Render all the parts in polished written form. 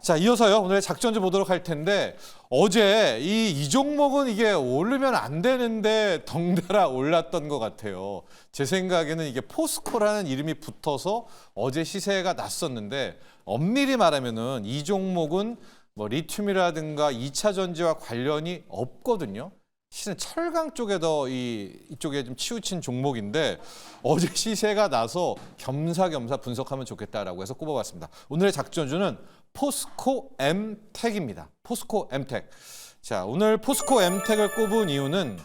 자, 이어서요. 오늘의 작전주 보도록 할 텐데 어제 이 종목은 이게 오르면 안 되는데 덩달아 올랐던 것 같아요. 제 생각에는 이게 포스코라는 이름이 붙어서 어제 시세가 났었는데 엄밀히 말하면은 이 종목은 뭐 리튬이라든가 2차 전지와 관련이 없거든요. 실은 철강 쪽에 더 이쪽에 좀 치우친 종목인데 어제 시세가 나서 겸사겸사 분석하면 좋겠다라고 해서 꼽아봤습니다. 오늘의 작전주는 포스코 엠텍입니다. 포스코 엠텍. 자, 오늘 포스코 엠텍을 꼽은 이유는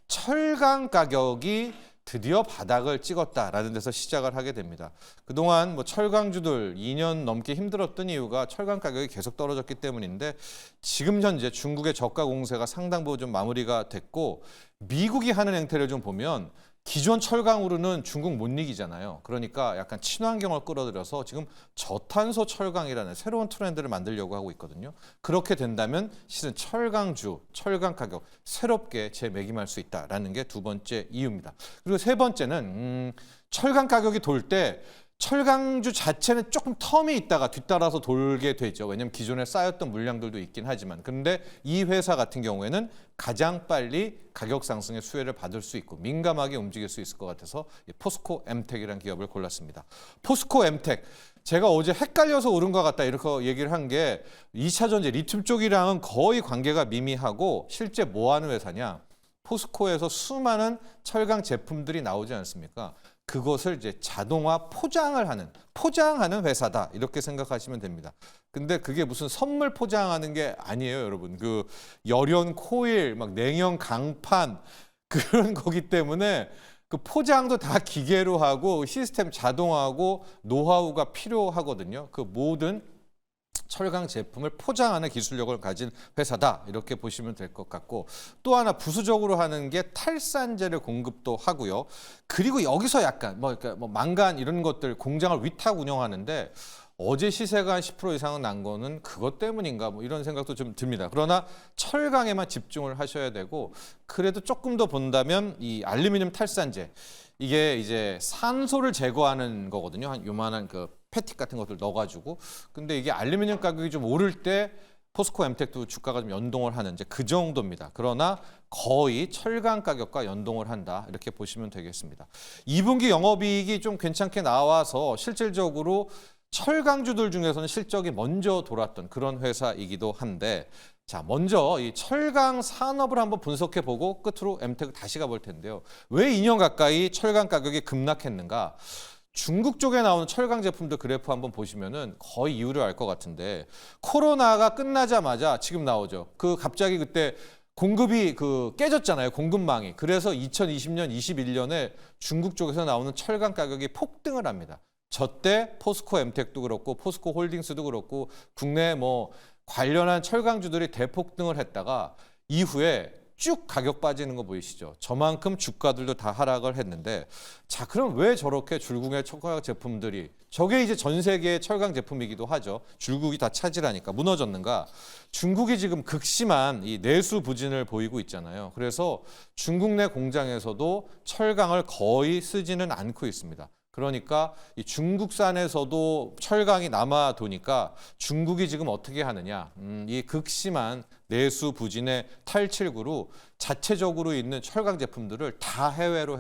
철강 가격이 드디어 바닥을 찍었다라는 데서 시작을 하게 됩니다. 그동안 뭐 철강주들 2년 넘게 힘들었던 이유가 철강 가격이 계속 떨어졌기 때문인데 지금 현재 중국의 저가 공세가 상당 부분 좀 마무리가 됐고 미국이 하는 행태를 좀 보면 기존 철강으로는 중국 못 이기잖아요. 그러니까 약간 친환경을 끌어들여서 지금 저탄소 철강이라는 새로운 트렌드를 만들려고 하고 있거든요. 그렇게 된다면 실은 철강주, 철강 가격 새롭게 재매김할 수 있다라는 게 두 번째 이유입니다. 그리고 세 번째는 철강 가격이 돌 때 철강주 자체는 조금 텀이 있다가 뒤따라서 돌게 되죠. 왜냐하면 기존에 쌓였던 물량들도 있긴 하지만. 그런데 이 회사 같은 경우에는 가장 빨리 가격 상승의 수혜를 받을 수 있고 민감하게 움직일 수 있을 것 같아서 포스코 엠텍이라는 기업을 골랐습니다. 포스코 엠텍. 제가 어제 헷갈려서 오른 것 같다 이렇게 얘기를 한 게 2차 전지 리튬 쪽이랑은 거의 관계가 미미하고 실제 뭐 하는 회사냐. 포스코에서 수많은 철강 제품들이 나오지 않습니까? 그것을 이제 자동화 포장하는 회사다 이렇게 생각하시면 됩니다. 근데 그게 무슨 선물 포장하는 게 아니에요, 여러분. 그 열연 코일, 막 냉형 강판 그런 거기 때문에 그 포장도 다 기계로 하고 시스템 자동화하고 노하우가 필요하거든요. 그 모든 철강 제품을 포장하는 기술력을 가진 회사다 이렇게 보시면 될 것 같고 또 하나 부수적으로 하는 게 탈산재를 공급도 하고요. 그리고 여기서 약간 그러니까 망간 이런 것들 공장을 위탁 운영하는데 어제 시세가 한 10% 이상은 난 거는 그것 때문인가 이런 생각도 좀 듭니다. 그러나 철강에만 집중을 하셔야 되고 그래도 조금 더 본다면 이 알루미늄 탈산재 이게 이제 산소를 제거하는 거거든요. 한 요만한 그 패틱 같은 것들 넣어가지고. 근데 이게 알루미늄 가격이 좀 오를 때 포스코 엠텍도 주가가 좀 연동을 하는 이제 그 정도입니다. 그러나 거의 철강 가격과 연동을 한다. 이렇게 보시면 되겠습니다. 2분기 영업이익이 좀 괜찮게 나와서 실질적으로 철강주들 중에서는 실적이 먼저 돌았던 그런 회사이기도 한데 자, 먼저 이 철강 산업을 한번 분석해 보고 끝으로 엠텍 다시 가볼 텐데요. 왜 2년 가까이 철강 가격이 급락했는가? 중국 쪽에 나오는 철강 제품들 그래프 한번 보시면은 거의 이유를 알 것 같은데 코로나가 끝나자마자 지금 나오죠. 그 갑자기 그때 공급이 깨졌잖아요. 공급망이. 그래서 2020년, 21년에 중국 쪽에서 나오는 철강 가격이 폭등을 합니다. 저때 포스코 엠텍도 그렇고 포스코 홀딩스도 그렇고 국내 관련한 철강주들이 대폭등을 했다가 이후에 쭉 가격 빠지는 거 보이시죠? 저만큼 주가들도 다 하락을 했는데 자, 그럼 왜 저렇게 줄국의 철강 제품들이 저게 이제 전 세계의 철강 제품이기도 하죠. 줄국이 다 차지하니까 무너졌는가? 중국이 지금 극심한 이 내수 부진을 보이고 있잖아요. 그래서 중국 내 공장에서도 철강을 거의 쓰지는 않고 있습니다. 그러니까 이 중국산에서도 철강이 남아도니까 중국이 지금 어떻게 하느냐. 이 극심한 내수 부진의 탈출구로 자체적으로 있는 철강 제품들을 다 해외로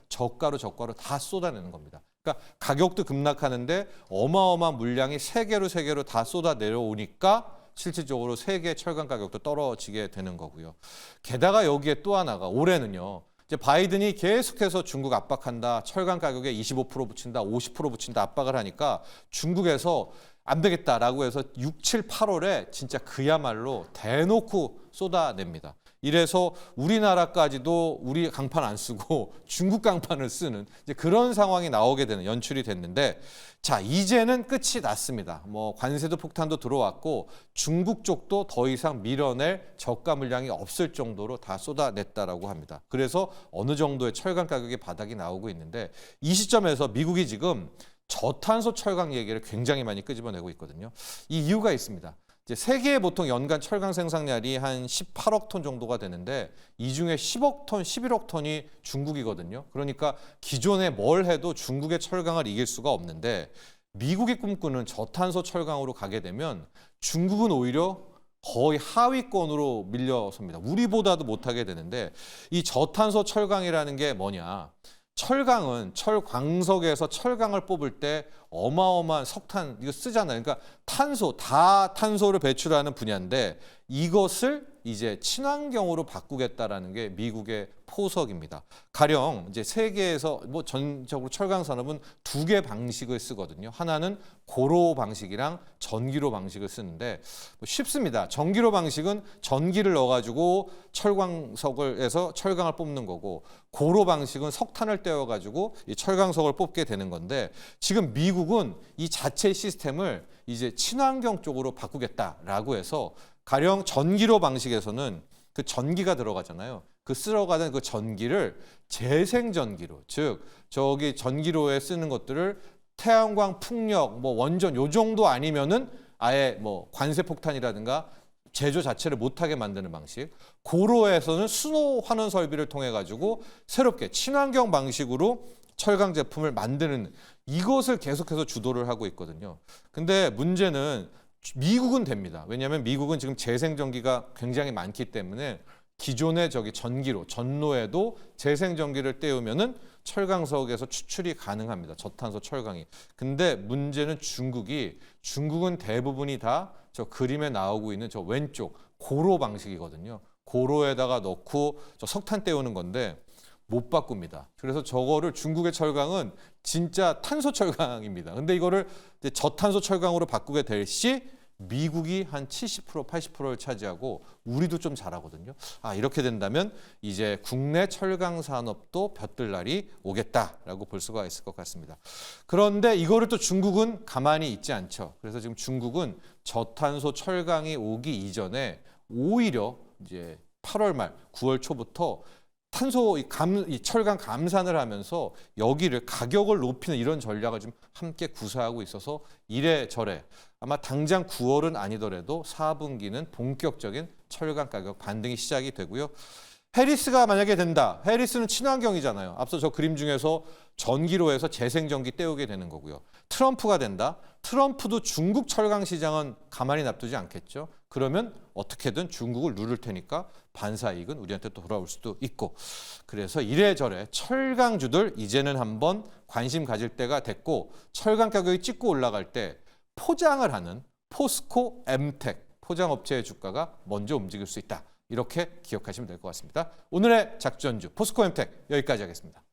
저가로 다 쏟아내는 겁니다. 그러니까 가격도 급락하는데 어마어마한 물량이 세계로 다 쏟아 내려오니까 실질적으로 세계 철강 가격도 떨어지게 되는 거고요. 게다가 여기에 또 하나가 올해는요. 이제 바이든이 계속해서 중국 압박한다. 철강 가격에 25% 붙인다. 50% 붙인다. 압박을 하니까 중국에서 안 되겠다라고 해서 6, 7, 8월에 진짜 그야말로 대놓고 쏟아냅니다. 이래서 우리나라까지도 우리 강판 안 쓰고 중국 강판을 쓰는 이제 그런 상황이 나오게 되는 연출이 됐는데 자, 이제는 끝이 났습니다. 관세도 폭탄도 들어왔고 중국 쪽도 더 이상 밀어낼 저가 물량이 없을 정도로 다 쏟아냈다라고 합니다. 그래서 어느 정도의 철강 가격의 바닥이 나오고 있는데 이 시점에서 미국이 지금 저탄소 철강 얘기를 굉장히 많이 끄집어내고 있거든요. 이 이유가 있습니다. 이제 세계의 보통 연간 철강 생산량이 한 18억 톤 정도가 되는데 이 중에 10억 톤, 11억 톤이 중국이거든요. 그러니까 기존에 뭘 해도 중국의 철강을 이길 수가 없는데 미국이 꿈꾸는 저탄소 철강으로 가게 되면 중국은 오히려 거의 하위권으로 밀려섭니다. 우리보다도 못하게 되는데 이 저탄소 철강이라는 게 뭐냐. 철강은 철광석에서 철강을 뽑을 때 어마어마한 석탄 이거 쓰잖아요. 그러니까 탄소, 다탄소를 배출하는 분야인데 이것을 이제 친환경으로 바꾸겠다라는 게 미국의 포석입니다. 가령 이제 세계에서 뭐 전적으로 철강 산업은 두 개 방식을 쓰거든요. 하나는 고로 방식이랑 전기로 방식을 쓰는데 뭐 쉽습니다. 전기로 방식은 전기를 넣어가지고 철광석에서 철강을 뽑는 거고 고로 방식은 석탄을 떼어가지고 이 철광석을 뽑게 되는 건데 지금 미국은 이 자체 시스템을 이제 친환경 쪽으로 바꾸겠다라고 해서 가령 전기로 방식에서는 그 전기가 들어가잖아요. 그 쓸어가는 그 전기를 재생전기로, 즉 저기 전기로에 쓰는 것들을 태양광, 풍력, 뭐 원전 요 정도 아니면은 아예 뭐 관세폭탄이라든가 제조 자체를 못하게 만드는 방식. 고로에서는 수노 환원 설비를 통해 가지고 새롭게 친환경 방식으로 철강 제품을 만드는 이것을 계속해서 주도를 하고 있거든요. 근데 문제는 미국은 됩니다. 왜냐하면 미국은 지금 재생전기가 굉장히 많기 때문에 기존의 저기 전기로, 전로에도 재생전기를 떼우면은 철강석에서 추출이 가능합니다. 저탄소 철강이. 근데 문제는 중국은 대부분이 다 저 그림에 나오고 있는 저 왼쪽 고로 방식이거든요. 고로에다가 넣고 저 석탄 떼우는 건데 못 바꿉니다. 그래서 저거를 중국의 철강은 진짜 탄소 철강입니다. 근데 이거를 이제 저탄소 철강으로 바꾸게 될 시 미국이 한 70%, 80%를 차지하고 우리도 좀 잘하거든요. 아, 이렇게 된다면 이제 국내 철강 산업도 볕들 날이 오겠다라고 볼 수가 있을 것 같습니다. 그런데 이거를 또 중국은 가만히 있지 않죠. 그래서 지금 중국은 저탄소 철강이 오기 이전에 오히려 이제 8월 말, 9월 초부터 탄소 이 철강 감산을 하면서 여기를 가격을 높이는 이런 전략을 좀 함께 구사하고 있어서 이래저래 아마 당장 9월은 아니더라도 4분기는 본격적인 철강 가격 반등이 시작이 되고요. 해리스가 만약에 된다. 해리스는 친환경이잖아요. 앞서 저 그림 중에서 전기로 해서 재생전기 떼우게 되는 거고요. 트럼프가 된다. 트럼프도 중국 철강 시장은 가만히 놔두지 않겠죠. 그러면 어떻게든 중국을 누를 테니까 반사이익은 우리한테 또 돌아올 수도 있고. 그래서 이래저래 철강주들 이제는 한번 관심 가질 때가 됐고 철강 가격이 찍고 올라갈 때 포장을 하는 포스코, 엠텍 포장업체의 주가가 먼저 움직일 수 있다. 이렇게 기억하시면 될 것 같습니다. 오늘의 작전주 포스코 엠텍 여기까지 하겠습니다.